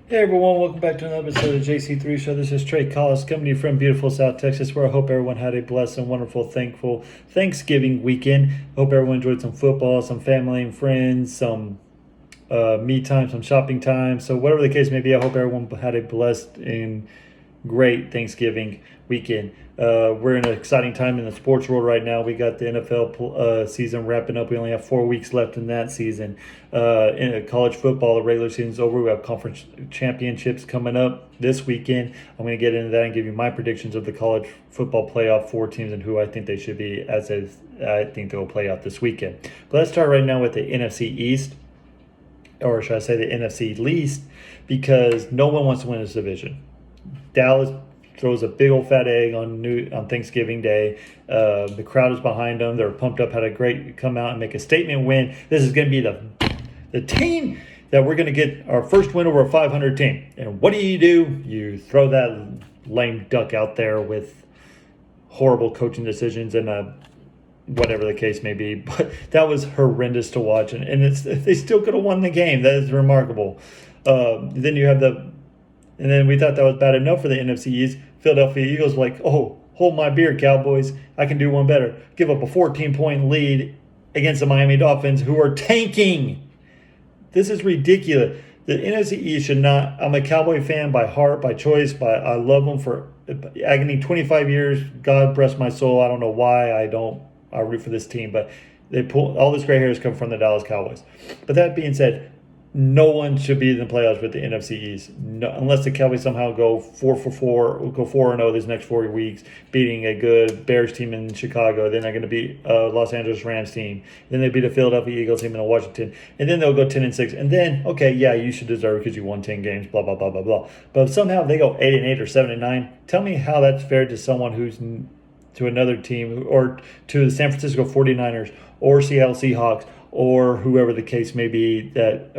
Hey everyone, welcome back to another episode of JC3 Show. This is Trey Collis coming to you from beautiful South Texas, where I hope everyone had a blessed and wonderful, thankful Thanksgiving weekend. Hope everyone enjoyed some football, some family and friends, some me time, some shopping time. So whatever the case may be, I hope everyone had a blessed and great Thanksgiving weekend. We're in an exciting time in the sports world right now. We got the NFL season wrapping up. We only have 4 weeks left in that season. In college football, the regular season's over. We have conference championships coming up this weekend. I'm going to get into that and give you my predictions of the college football playoff 4 teams and who I think they should be as I think they'll play out this weekend. But let's start right now with the NFC East, or should I say the NFC least, because no one wants to win this division. Dallas throws a big old fat egg on Thanksgiving Day. The crowd is behind them. They're pumped up. Had a great come out and make a statement win. This is going to be the team that we're going to get our first win over a 500 team. And what do? You throw that lame duck out there with horrible coaching decisions and whatever the case may be. But that was horrendous to watch. And they still could have won the game. That is remarkable. Then you have and then we thought that was bad enough for the NFC East. Philadelphia Eagles were like, oh, hold my beer, Cowboys. I can do one better. Give up a 14-point lead against the Miami Dolphins, who are tanking. This is ridiculous. The NFC East should not. I'm a Cowboy fan by heart, by choice. I love them for agony. 25 years. God bless my soul. I don't know why I root for this team, but they pull all this gray hairs come from the Dallas Cowboys. But that being said, no one should be in the playoffs with the NFC East, unless the Cowboys somehow go 4-4, go 4-0 these next 4 weeks, beating a good Bears team in Chicago. Then they're going to beat a Los Angeles Rams team. Then they beat a Philadelphia Eagles team in Washington, and then they'll go 10-6. And then, okay, yeah, you should deserve it because you won 10 games. Blah blah blah blah blah. But if somehow they go 8-8 or 7-9, tell me how that's fair to someone who's to another team or to the San Francisco 49ers or Seattle Seahawks, or whoever the case may be that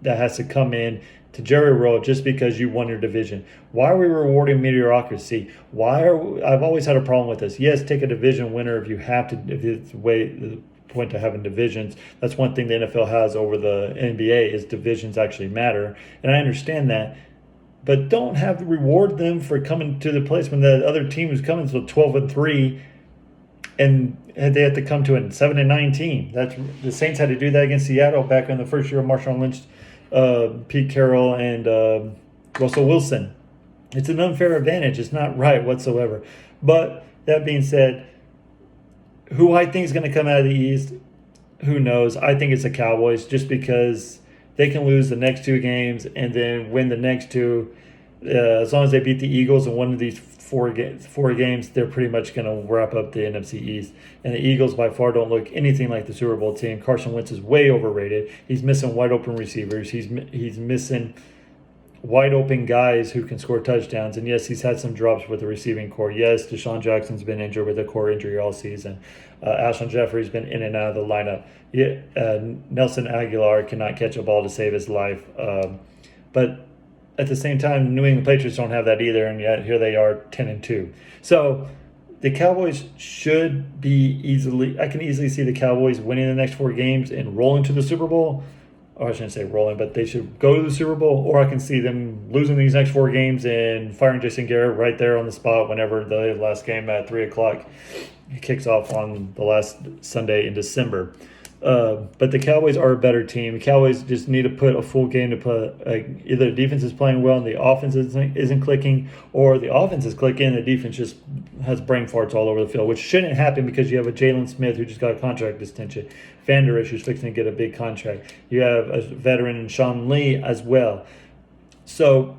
has to come in to Jerry Roll just because you won your division. Why are we rewarding mediocrity? I've always had a problem with this. Yes, take a division winner if you have to, if it's the point to having divisions. That's one thing the NFL has over the NBA is divisions actually matter, and I understand that. But don't have to reward them for coming to the place when the other team is coming to 12-3. And they had to come to a 7-9 team. The Saints had to do that against Seattle back in the first year of Marshawn Lynch, Pete Carroll, and Russell Wilson. It's an unfair advantage. It's not right whatsoever. But that being said, who I think is going to come out of the East, who knows? I think it's the Cowboys just because they can lose the next 2 games and then win the next 2. As long as they beat the Eagles in one of these four games, they're pretty much going to wrap up the NFC East. And the Eagles by far don't look anything like the Super Bowl team. Carson Wentz is way overrated. He's missing wide open receivers. He's missing wide open guys who can score touchdowns. And yes, he's had some drops with the receiving core. Yes, Deshaun Jackson's been injured with a core injury all season. Alshon Jeffrey's been in and out of the lineup. Nelson Aguilar cannot catch a ball to save his life. But at the same time, New England Patriots don't have that either, and yet here they are 10-2. So the Cowboys should be I can easily see the Cowboys winning the next 4 games and rolling to the Super Bowl. Or I shouldn't say rolling, but they should go to the Super Bowl. Or I can see them losing these next 4 games and firing Jason Garrett right there on the spot whenever the last game at 3 o'clock kicks off on the last Sunday in December. But the Cowboys are a better team. The Cowboys just need to put a full game to put either the defense is playing well and the offense isn't clicking, or the offense is clicking and the defense just has brain farts all over the field, which shouldn't happen because you have a Jalen Smith who just got a contract extension. Vander Esch who's fixing to get a big contract. You have a veteran in Sean Lee as well. So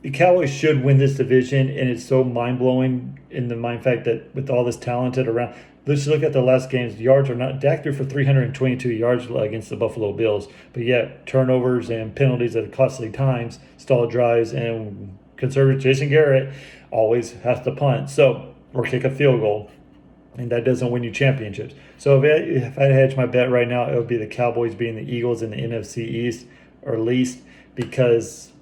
the Cowboys should win this division, and it's so mind-blowing in the mind fact that with all this talented around. Let's look at the last game's yards are not. Dak threw for 322 yards against the Buffalo Bills, but yet turnovers and penalties at costly times, stalled drives, and conservative Jason Garrett always has to punt. So or kick a field goal, and that doesn't win you championships. So if I hedge my bet right now, it would be the Cowboys beating the Eagles in the NFC East or least, because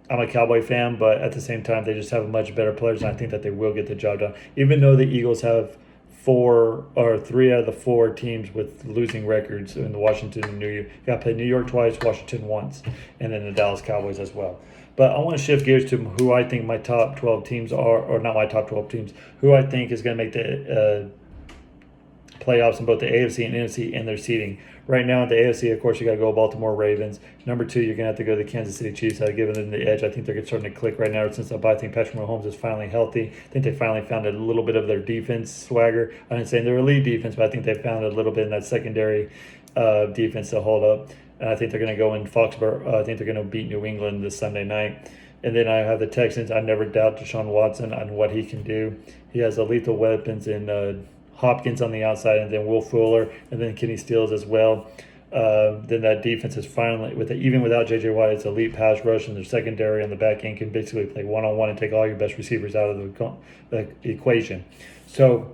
I'm a Cowboy fan, but at the same time they just have much better players, and I think that they will get the job done. Even though the Eagles have three out of the four teams with losing records in the Washington and New York. Got to play New York twice, Washington once, and then the Dallas Cowboys as well. But I want to shift gears to who I think my top 12 teams are, or not my top 12 teams, who I think is going to make the playoffs in both the AFC and NFC and their seeding. Right now, at the AFC, of course, you got to go Baltimore Ravens. Number 2, you're going to have to go to the Kansas City Chiefs. I've given them the edge. I think they're starting to click right now since I think Patrick Mahomes is finally healthy. I think they finally found a little bit of their defense swagger. I'm not saying they're elite defense, but I think they found a little bit in that secondary defense to hold up. And I think they're going to go in Foxborough. I think they're going to beat New England this Sunday night. And then I have the Texans. I never doubt Deshaun Watson on what he can do. He has the lethal weapons in Hopkins on the outside, and then Will Fuller, and then Kenny Stills as well. Then that defense is finally, even without J.J. Watt, it's elite pass rush, and their secondary on the back end can basically play one-on-one and take all your best receivers out of the equation. So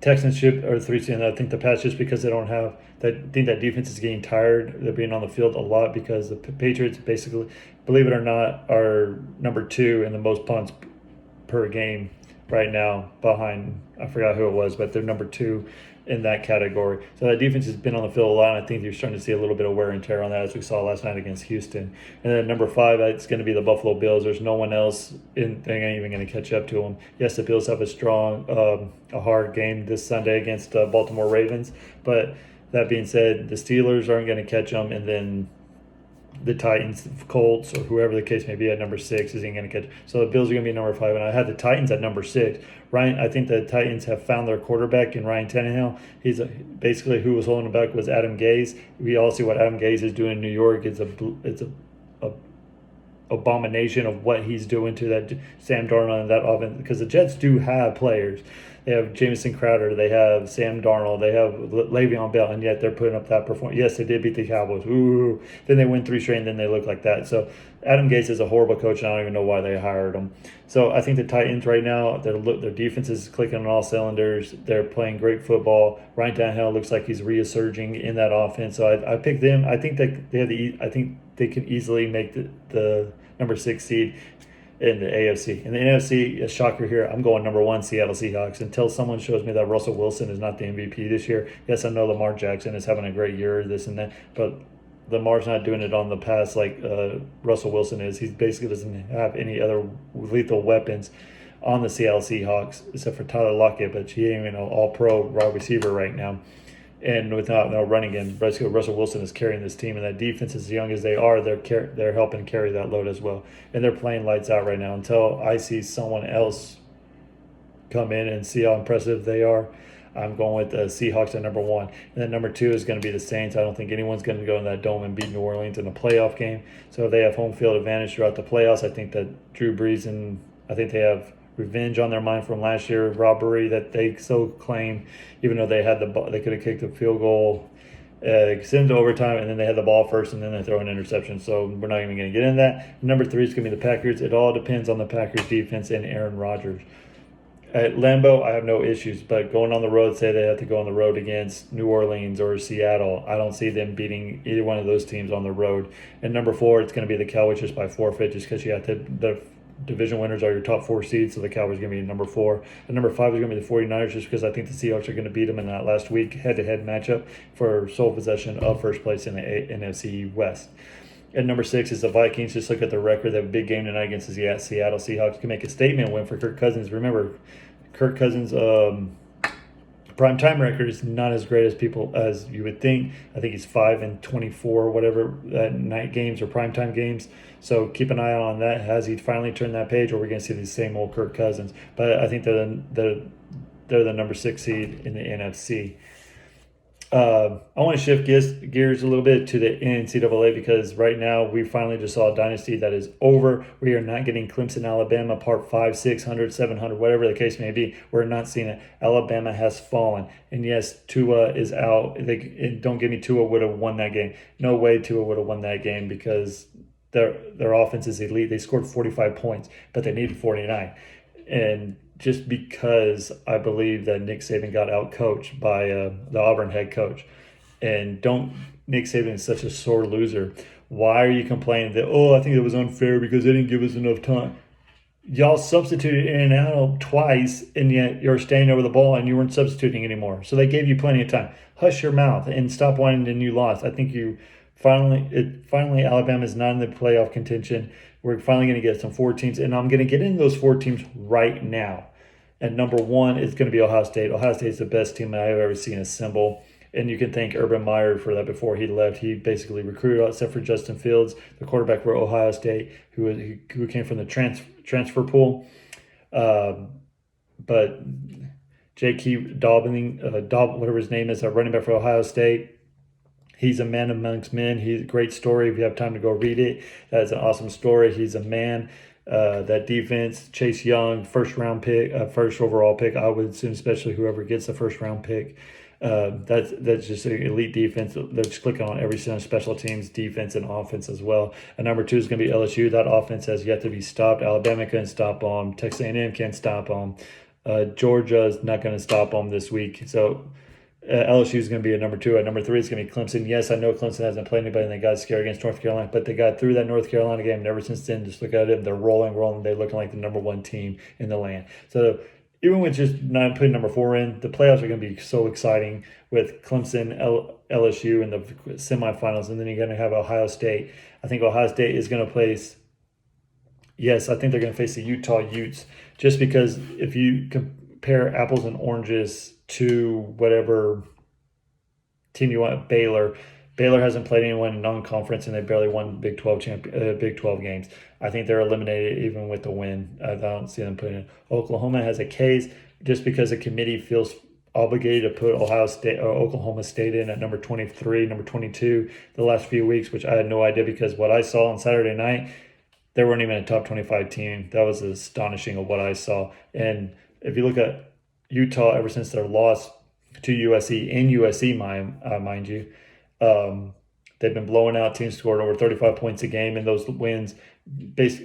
Texans should, or 3 and I think the Pats, just because they don't have that. I think that defense is getting tired. They're being on the field a lot because the Patriots basically, believe it or not, are number 2 in the most punts per game right now, behind, I forgot who it was, but they're number 2 in that category. So that defense has been on the field a lot, and I think you're starting to see a little bit of wear and tear on that, as we saw last night against Houston. And then number 5, it's going to be the Buffalo Bills. There's no one else they're ain't even going to catch up to them. Yes, the Bills have a hard game this Sunday against Baltimore Ravens, but that being said, the Steelers aren't going to catch them, and then the Titans, Colts, or whoever the case may be at number 6 isn't going to catch. So the Bills are going to be number 5, and I had the Titans at number 6. I think the Titans have found their quarterback in Ryan Tannehill. He's basically who was holding him back was Adam Gase. We all see what Adam Gase is doing in New York. It's a abomination of what he's doing to that Sam Darnold and that offense, because the Jets do have players. They have Jamison Crowder. They have Sam Darnold. They have Le'Veon Bell, and yet they're putting up that performance. Yes, they did beat the Cowboys. Ooh. Then they win 3 straight, and then they look like that. So Adam Gase is a horrible coach, and I don't even know why they hired him. So I think the Titans right now, their defense is clicking on all cylinders. They're playing great football. Ryan Tannehill looks like he's resurging in that offense. So I picked them. I think that I think they can easily make the number 6 seed in the AFC. In the NFC, a shocker here, I'm going number 1, Seattle Seahawks, until someone shows me that Russell Wilson is not the MVP this year. Yes, I know Lamar Jackson is having a great year, this and that, but Lamar's not doing it on the pass like Russell Wilson is. He basically doesn't have any other lethal weapons on the Seattle Seahawks, except for Tyler Lockett, but he ain't even an all-pro wide receiver right now. And without no running game, Russell Wilson is carrying this team, and that defense, as young as they are, they're helping carry that load as well. And they're playing lights out right now. Until I see someone else come in and see how impressive they are, I'm going with the Seahawks at number 1. And then number 2 is going to be the Saints. I don't think anyone's going to go in that dome and beat New Orleans in a playoff game. So if they have home field advantage throughout the playoffs, I think that Drew Brees, and I think they have revenge on their mind from last year, robbery that they so claim, even though they had the ball, they could have kicked a field goal, sent to overtime, and then they had the ball first, and then they throw an interception. So we're not even going to get into that. Number 3 is going to be the Packers. It all depends on the Packers defense and Aaron Rodgers. At Lambeau, I have no issues, but going on the road, say they have to go on the road against New Orleans or Seattle, I don't see them beating either one of those teams on the road. And number 4, it's going to be the Cowboys just by forfeit, just because you have the division winners are your top 4 seeds, so the Cowboys are going to be number 4. And number 5 is going to be the 49ers, just because I think the Seahawks are going to beat them in that last week head-to-head matchup for sole possession of first place in the NFC West. And number 6 is the Vikings. Just look at the record. They have a big game tonight against the Seattle Seahawks. Can make a statement win for Kirk Cousins. Remember, Kirk Cousins' primetime record is not as great as you would think. I think he's 5-24, whatever, night games or primetime games. So keep an eye on that. Has he finally turned that page, or we're going to see the same old Kirk Cousins? But I think they're the number 6 seed in the NFC. I want to shift gears a little bit to the NCAA, because right now we finally just saw a dynasty that is over. We are not getting Clemson, Alabama, part 5, 600, 700, whatever the case may be. We're not seeing it. Alabama has fallen. And yes, Tua is out. Don't give me Tua would have won that game. No way Tua would have won that game, because their offense is elite. They scored 45 points, but they needed 49. And just because I believe that Nick Saban got out-coached by the Auburn head coach. And Nick Saban is such a sore loser. Why are you complaining that, I think it was unfair because they didn't give us enough time? y'all substituted in and out twice, and yet you're staying over the ball and you weren't substituting anymore. So they gave you plenty of time. Hush your mouth and stop whining and you lost. I think you finally Alabama's not in the playoff contention. We're finally going to get some 4 teams, and I'm going to get into those 4 teams right now. And number 1 is going to be Ohio State. Ohio State is the best team I've ever seen assemble. And you can thank Urban Meyer for that before he left. He basically recruited, except for Justin Fields, the quarterback for Ohio State, who came from the transfer pool. But J.K. Dobbin, whatever his name is, a running back for Ohio State. He's a man amongst men. He's a great story. If you have time to go read it, that is an awesome story. He's a man. That defense, Chase Young, first overall pick. I would assume, especially whoever gets the first round pick. That's just an elite defense. They're just clicking on every single special teams, defense, and offense as well. And number 2 is going to be LSU. That offense has yet to be stopped. Alabama couldn't stop them. Texas A&M can't stop them. Georgia is not going to stop them this week. So LSU is going to be a number 2. At number 3 is going to be Clemson. Yes, I know Clemson hasn't played anybody, and they got scared against North Carolina, but they got through that North Carolina game, and ever since then, just look at it, they're rolling. They're looking like the number 1 team in the land. So even with just not putting number 4 in, the playoffs are going to be so exciting with Clemson, LSU in the semifinals, and then you're going to have Ohio State. I think Ohio State is going to place. Yes, I think they're going to face the Utah Utes, just because if you compare apples and oranges to whatever team you want, Baylor hasn't played anyone in non-conference, and they barely won Big 12 games. I think they're eliminated even with the win. I don't see them putting in. Oklahoma has a case just because the committee feels obligated to put Ohio State or Oklahoma State in at number 23, number 22 the last few weeks, which I had no idea, because what I saw on Saturday night, they weren't even a top 25 team. That was astonishing of what I saw. And if you look at Utah, ever since their loss to USC, in USC, mind you, they've been blowing out teams, scored over 35 points a game in those wins.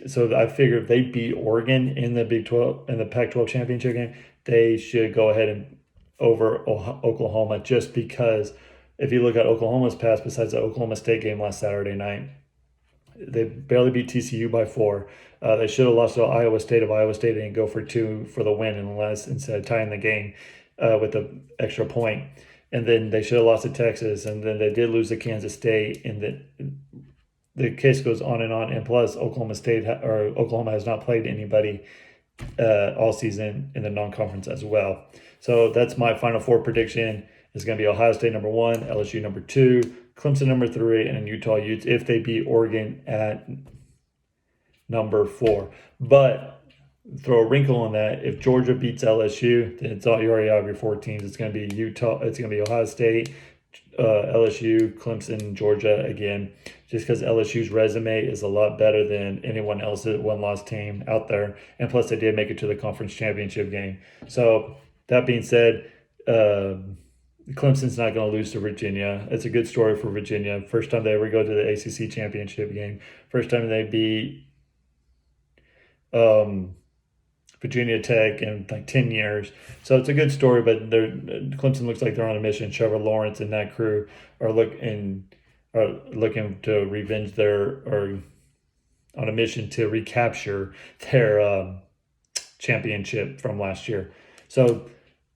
So I figure if they beat Oregon in the Big 12 in the Pac-12 championship game, they should go ahead and over Oklahoma, just because if you look at Oklahoma's past, besides the Oklahoma State game last Saturday night, they barely beat TCU by 4. They should have lost to Iowa State if Iowa State didn't go for 2 for the win instead of tying the game with the extra point. And then they should have lost to Texas, and then they did lose to Kansas State, and the case goes on. And plus, Oklahoma has not played anybody all season in the non-conference as well. So that's my Final Four prediction. It's going to be Ohio State number 1, LSU number 2, Clemson number 3, and Utah Utes if they beat Oregon at number 4. But throw a wrinkle on that. If Georgia beats LSU, then you already have your 4 teams. It's going to be Utah. It's going to be Ohio State, LSU, Clemson, Georgia again, just because LSU's resume is a lot better than anyone else's one-loss team out there. And plus, they did make it to the conference championship game. So that being said, Clemson's not going to lose to Virginia. It's a good story for Virginia. First time they ever go to the ACC championship game. First time they beat Virginia Tech in like 10 years. So it's a good story, but Clemson looks like they're on a mission. Trevor Lawrence and that crew are looking to revenge or on a mission to recapture their championship from last year. So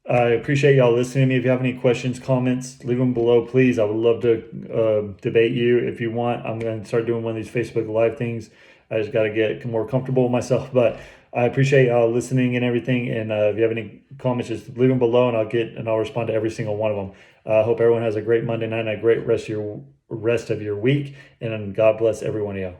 I appreciate y'all listening to me. If you have any questions, comments, leave them below, please. I would love to debate you if you want. I'm going to start doing one of these Facebook Live things. I just got to get more comfortable with myself, but I appreciate y'all listening and everything. And if you have any comments, just leave them below, and I'll respond to every single one of them. I hope everyone has a great Monday night and a great rest of your week. And God bless every one of y'all.